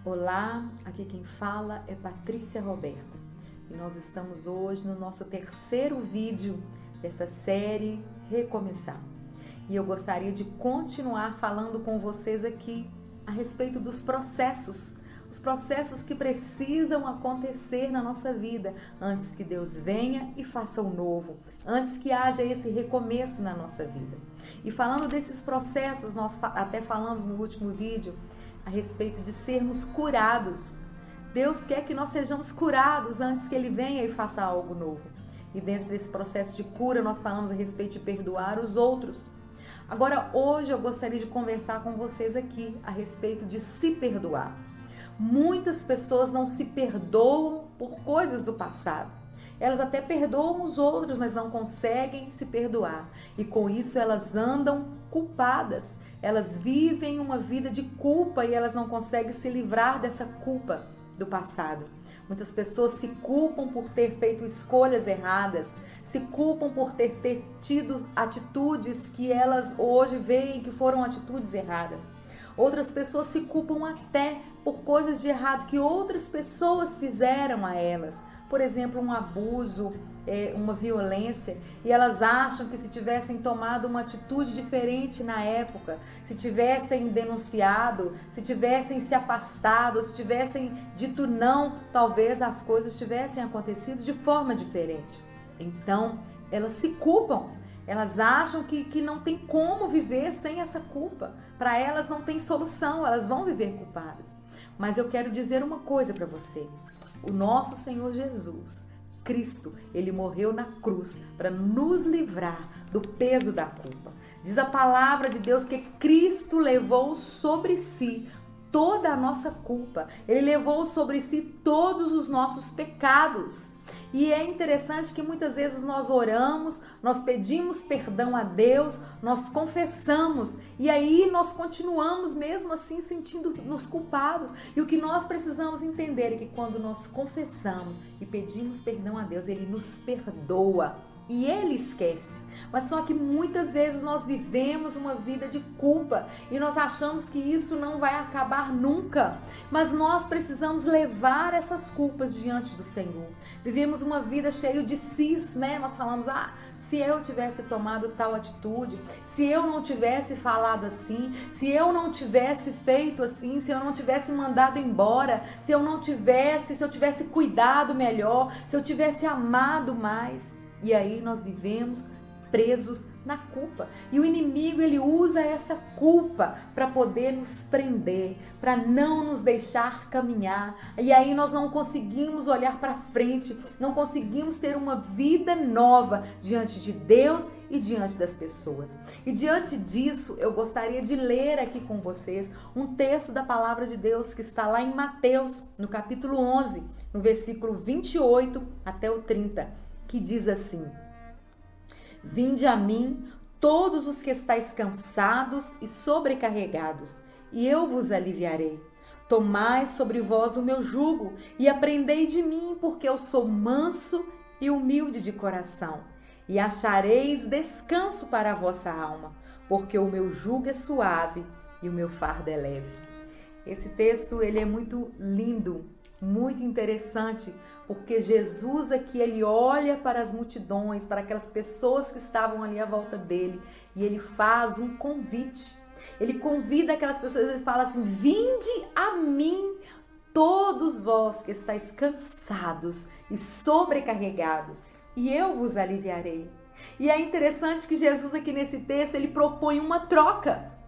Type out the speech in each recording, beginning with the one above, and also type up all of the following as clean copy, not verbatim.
Olá, aqui quem fala é Patrícia Roberta e nós estamos hoje no nosso terceiro vídeo dessa série Recomeçar. E eu gostaria de continuar falando com vocês aqui a respeito dos processos, os processos que precisam acontecer na nossa vida antes que Deus venha e faça o novo, antes que haja esse recomeço na nossa vida. E falando desses processos, nós até falamos no último vídeo a respeito de sermos curados. Deus quer que nós sejamos curados antes que Ele venha e faça algo novo. E dentro desse processo de cura nós falamos a respeito de perdoar os outros. Agora hoje eu gostaria de conversar com vocês aqui a respeito de se perdoar. Muitas pessoas não se perdoam por coisas do passado. Elas até perdoam os outros, mas não conseguem se perdoar. E com isso elas andam culpadas. Elas vivem uma vida de culpa e elas não conseguem se livrar dessa culpa do passado. Muitas pessoas se culpam por ter feito escolhas erradas, se culpam por ter tido atitudes que elas hoje veem que foram atitudes erradas. Outras pessoas se culpam até por coisas de errado que outras pessoas fizeram a elas. Por exemplo, um abuso, uma violência, e elas acham que se tivessem tomado uma atitude diferente na época, se tivessem denunciado, se tivessem se afastado, se tivessem dito não, talvez as coisas tivessem acontecido de forma diferente. Então, elas se culpam. Elas acham que não tem como viver sem essa culpa. Para elas não tem solução, elas vão viver culpadas. Mas eu quero dizer uma coisa para você. O nosso Senhor Jesus, Cristo, Ele morreu na cruz para nos livrar do peso da culpa. Diz a palavra de Deus que Cristo levou sobre si toda a nossa culpa. Ele levou sobre si todos os nossos pecados. E é interessante que muitas vezes nós oramos, nós pedimos perdão a Deus, nós confessamos e aí nós continuamos mesmo assim sentindo-nos culpados. E o que nós precisamos entender é que quando nós confessamos e pedimos perdão a Deus, Ele nos perdoa. E Ele esquece. Mas só que muitas vezes nós vivemos uma vida de culpa e nós achamos que isso não vai acabar nunca. Mas nós precisamos levar essas culpas diante do Senhor. Vivemos uma vida cheia de sis, né? Nós falamos, se eu tivesse tomado tal atitude, se eu não tivesse falado assim, se eu não tivesse feito assim, se eu não tivesse mandado embora, se eu tivesse cuidado melhor, se eu tivesse amado mais. E aí nós vivemos presos na culpa. E o inimigo, ele usa essa culpa para poder nos prender, para não nos deixar caminhar. E aí nós não conseguimos olhar para frente, não conseguimos ter uma vida nova diante de Deus e diante das pessoas. E diante disso, eu gostaria de ler aqui com vocês um texto da palavra de Deus que está lá em Mateus, no capítulo 11, no versículo 28 até o 30. Que diz assim: Vinde a mim, todos os que estáis cansados e sobrecarregados, e eu vos aliviarei. Tomai sobre vós o meu jugo e aprendei de mim, porque eu sou manso e humilde de coração, e achareis descanso para a vossa alma, porque o meu jugo é suave e o meu fardo é leve. Esse texto, ele é muito lindo, muito interessante, porque Jesus aqui, ele olha para as multidões, para aquelas pessoas que estavam ali à volta dele, e ele faz um convite. Ele convida aquelas pessoas, ele fala assim: vinde a mim, todos vós que estáis cansados e sobrecarregados, e eu vos aliviarei. E é interessante que Jesus aqui nesse texto, ele propõe uma troca.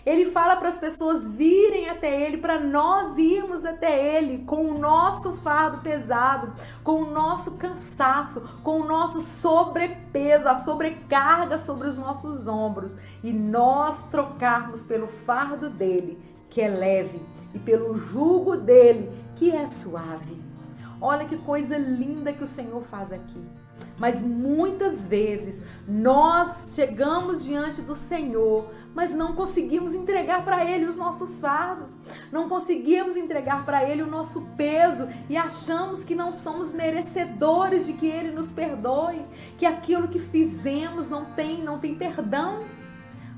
Ele fala para as pessoas virem até Ele, para nós irmos até Ele com o nosso fardo pesado, com o nosso cansaço, com o nosso sobrepeso, a sobrecarga sobre os nossos ombros, e nós trocarmos pelo fardo dele, que é leve, e pelo jugo dele, que é suave. Olha que coisa linda que o Senhor faz aqui. Mas muitas vezes nós chegamos diante do Senhor, mas não conseguimos entregar para Ele os nossos fardos, não conseguimos entregar para Ele o nosso peso e achamos que não somos merecedores de que Ele nos perdoe, que aquilo que fizemos não tem perdão.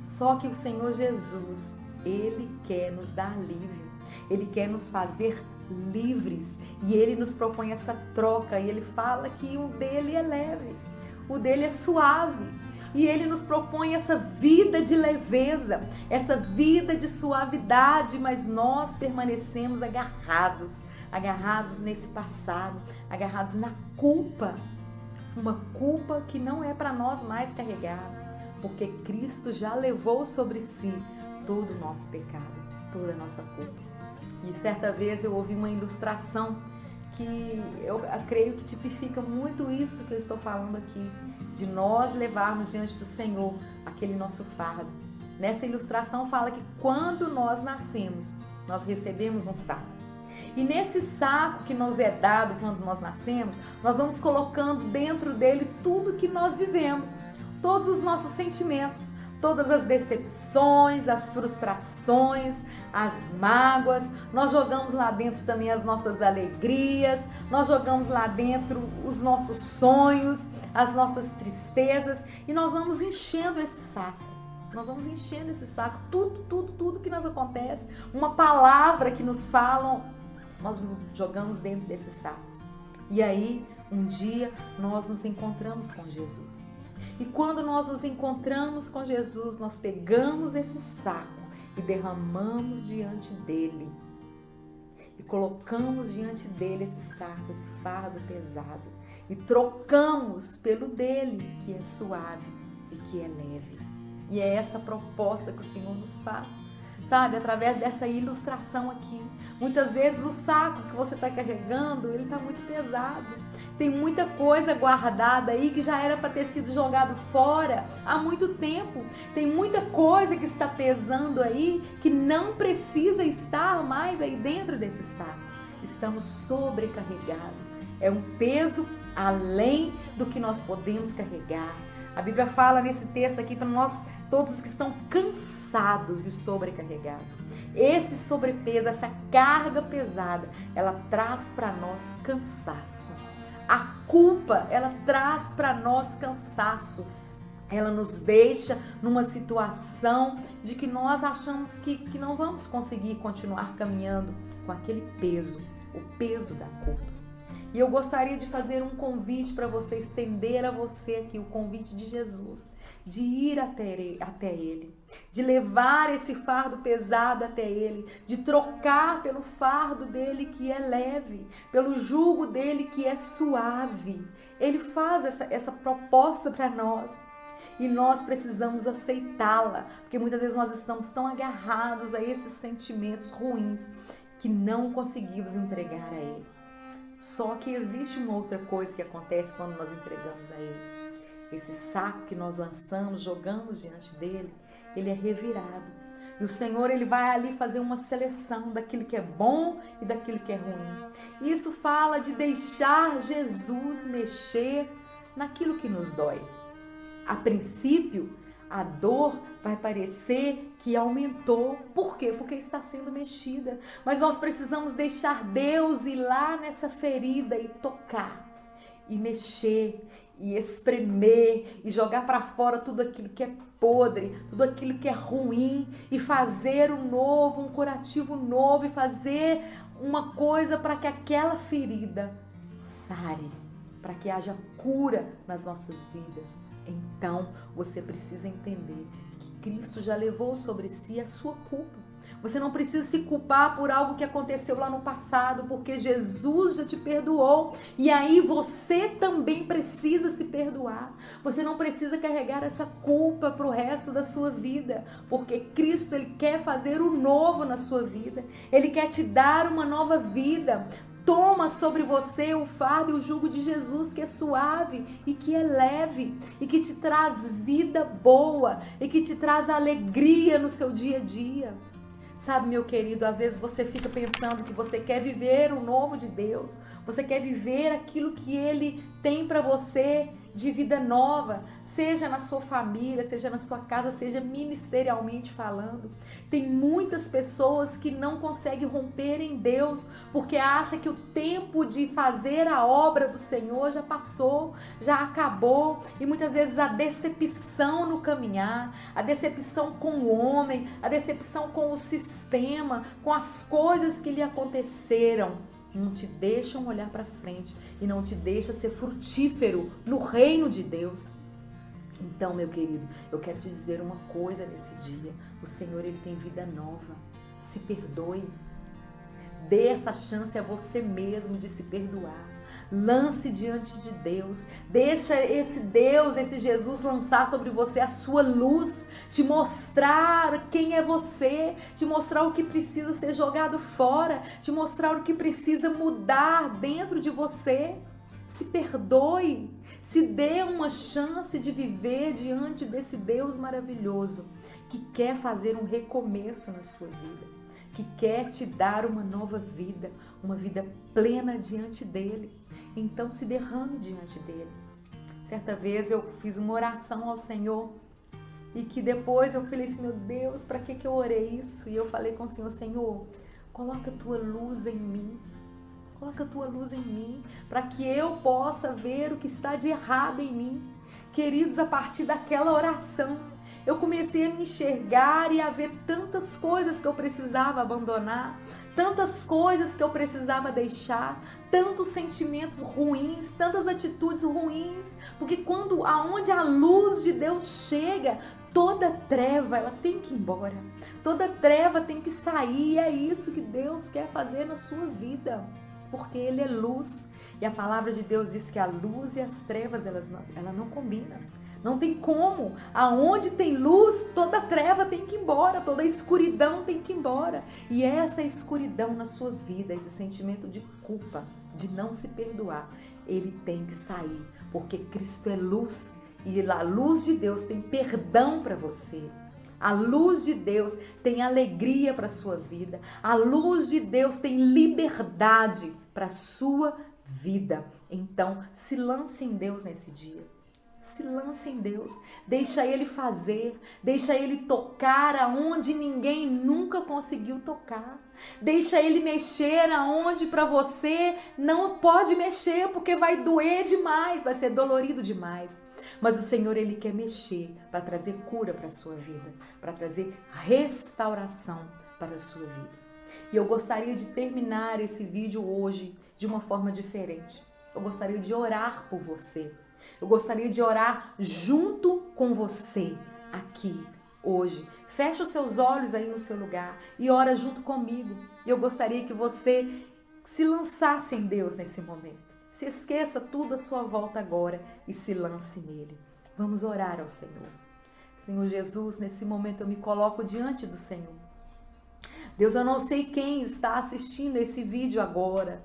Só que o Senhor Jesus, Ele quer nos dar alívio. Ele quer nos fazer livres e Ele nos propõe essa troca e Ele fala que o dele é leve, o dele é suave e Ele nos propõe essa vida de leveza, essa vida de suavidade, mas nós permanecemos agarrados nesse passado, agarrados na culpa, uma culpa que não é para nós mais carregarmos, porque Cristo já levou sobre si todo o nosso pecado, toda a nossa culpa. E certa vez eu ouvi uma ilustração que eu creio que tipifica muito isso que eu estou falando aqui, de nós levarmos diante do Senhor aquele nosso fardo. Nessa ilustração fala que quando nós nascemos, nós recebemos um saco. E nesse saco que nos é dado quando nós nascemos, nós vamos colocando dentro dele tudo que nós vivemos, todos os nossos sentimentos, todas as decepções, as frustrações, as mágoas, nós jogamos lá dentro também as nossas alegrias, nós jogamos lá dentro os nossos sonhos, as nossas tristezas e nós vamos enchendo esse saco. Nós vamos enchendo esse saco, tudo que nos acontece, uma palavra que nos falam, nós jogamos dentro desse saco. E aí, um dia, nós nos encontramos com Jesus. E quando nós nos encontramos com Jesus, nós pegamos esse saco e derramamos diante dele. E colocamos diante dele esse saco, esse fardo pesado. E trocamos pelo dele, que é suave e que é leve. E é essa proposta que o Senhor nos faz, sabe? Através dessa ilustração aqui. Muitas vezes o saco que você está carregando, ele está muito pesado. Tem muita coisa guardada aí que já era para ter sido jogado fora há muito tempo. Tem muita coisa que está pesando aí que não precisa estar mais aí dentro desse saco. Estamos sobrecarregados. É um peso além do que nós podemos carregar. A Bíblia fala nesse texto aqui para nós, todos que estão cansados e sobrecarregados. Esse sobrepeso, essa carga pesada, ela traz para nós cansaço. A culpa, ela traz para nós cansaço. Ela nos deixa numa situação de que nós achamos que não vamos conseguir continuar caminhando com aquele peso, o peso da culpa. E eu gostaria de fazer um convite para você, estender a você aqui o convite de Jesus, de ir até Ele, de levar esse fardo pesado até Ele, de trocar pelo fardo dele que é leve, pelo jugo dele que é suave. Ele faz essa proposta para nós e nós precisamos aceitá-la, porque muitas vezes nós estamos tão agarrados a esses sentimentos ruins que não conseguimos entregar a Ele. Só que existe uma outra coisa que acontece quando nós entregamos a Ele. Esse saco que nós lançamos, jogamos diante dele, ele é revirado. E o Senhor, ele vai ali fazer uma seleção daquilo que é bom e daquilo que é ruim. Isso fala de deixar Jesus mexer naquilo que nos dói. A princípio, a dor vai parecer que aumentou. Por quê? Porque está sendo mexida. Mas nós precisamos deixar Deus ir lá nessa ferida e tocar, e mexer, e espremer, e jogar para fora tudo aquilo que é podre, tudo aquilo que é ruim, e fazer um novo, um curativo novo, e fazer uma coisa para que aquela ferida sare, para que haja cura nas nossas vidas. Então, você precisa entender que Cristo já levou sobre si a sua culpa. Você não precisa se culpar por algo que aconteceu lá no passado, porque Jesus já te perdoou. E aí você também precisa se perdoar. Você não precisa carregar essa culpa para o resto da sua vida, porque Cristo, ele quer fazer o novo na sua vida. Ele quer te dar uma nova vida. Toma sobre você o fardo e o jugo de Jesus, que é suave e que é leve, e que te traz vida boa, e que te traz alegria no seu dia a dia. Sabe, meu querido, às vezes você fica pensando que você quer viver o novo de Deus, você quer viver aquilo que Ele tem para você de vida nova, seja na sua família, seja na sua casa, seja ministerialmente falando. Tem muitas pessoas que não conseguem romper em Deus porque acham que o tempo de fazer a obra do Senhor já passou, já acabou, e muitas vezes a decepção no caminhar, a decepção com o homem, a decepção com o sistema, com as coisas que lhe aconteceram, não te deixam olhar para frente e não te deixa ser frutífero no reino de Deus. Então, meu querido, eu quero te dizer uma coisa nesse dia. O Senhor, Ele tem vida nova. Se perdoe. Dê essa chance a você mesmo de se perdoar. Lance diante de Deus. Deixa esse Deus, esse Jesus lançar sobre você a sua luz, te mostrar quem é você, te mostrar o que precisa ser jogado fora, te mostrar o que precisa mudar dentro de você. Se perdoe, se dê uma chance de viver diante desse Deus maravilhoso que quer fazer um recomeço na sua vida, que quer te dar uma nova vida, uma vida plena diante dele. Então se derrame diante dele. Certa vez eu fiz uma oração ao Senhor e que depois eu falei assim, meu Deus, para que eu orei isso? E eu falei com o Senhor, Senhor, coloca a tua luz em mim. Coloca a tua luz em mim, para que eu possa ver o que está de errado em mim. Queridos, a partir daquela oração, eu comecei a me enxergar e a ver tantas coisas que eu precisava abandonar, tantas coisas que eu precisava deixar, tantos sentimentos ruins, tantas atitudes ruins, porque aonde a luz de Deus chega, toda treva ela tem que ir embora, toda treva tem que sair, e é isso que Deus quer fazer na sua vida, porque Ele é luz, e a palavra de Deus diz que a luz e as trevas ela não combinam. Não tem como. Aonde tem luz, toda treva tem que ir embora, toda escuridão tem que ir embora. E essa escuridão na sua vida, esse sentimento de culpa, de não se perdoar, ele tem que sair, porque Cristo é luz e a luz de Deus tem perdão para você. A luz de Deus tem alegria para a sua vida. A luz de Deus tem liberdade para a sua vida. Então, se lance em Deus nesse dia. Se lance em Deus, deixa Ele fazer, deixa Ele tocar aonde ninguém nunca conseguiu tocar. Deixa Ele mexer aonde para você não pode mexer, porque vai doer demais, vai ser dolorido demais. Mas o Senhor, Ele quer mexer para trazer cura para a sua vida, para trazer restauração para a sua vida. E eu gostaria de terminar esse vídeo hoje de uma forma diferente. Eu gostaria de orar por você. Eu gostaria de orar junto com você aqui hoje. Fecha os seus olhos aí no seu lugar e ora junto comigo. E eu gostaria que você se lançasse em Deus nesse momento. Se esqueça tudo à sua volta agora e se lance nele. Vamos orar ao Senhor. Senhor Jesus, nesse momento eu me coloco diante do Senhor. Deus, eu não sei quem está assistindo esse vídeo agora.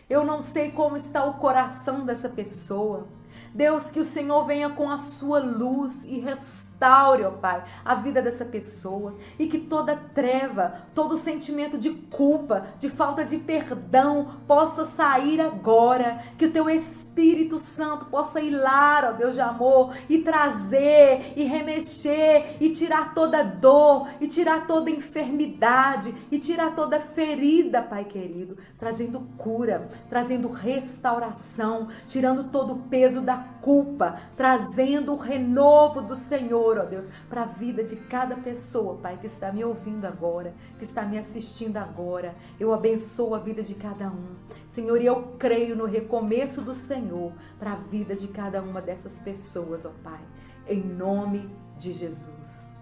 Eu não sei como está o coração dessa pessoa. Deus, que o Senhor venha com a sua luz e restaure, ó Pai, a vida dessa pessoa. E que toda treva, todo sentimento de culpa, de falta de perdão, possa sair agora. Que o Teu Espírito Santo possa ir lá, ó Deus de amor, e trazer, e remexer, e tirar toda dor, e tirar toda enfermidade, e tirar toda ferida, Pai querido, trazendo cura, trazendo restauração, tirando todo o peso da culpa, trazendo o renovo do Senhor, ó Deus, para a vida de cada pessoa, Pai, que está me ouvindo agora, que está me assistindo agora. Eu abençoo a vida de cada um, Senhor, e eu creio no recomeço do Senhor para a vida de cada uma dessas pessoas, ó Pai, em nome de Jesus.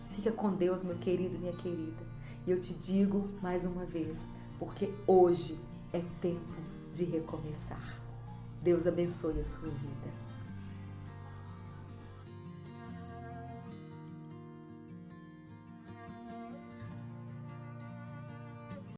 Fica com Deus, meu querido, minha querida, e eu te digo mais uma vez, porque hoje é tempo de recomeçar. Deus abençoe a sua vida.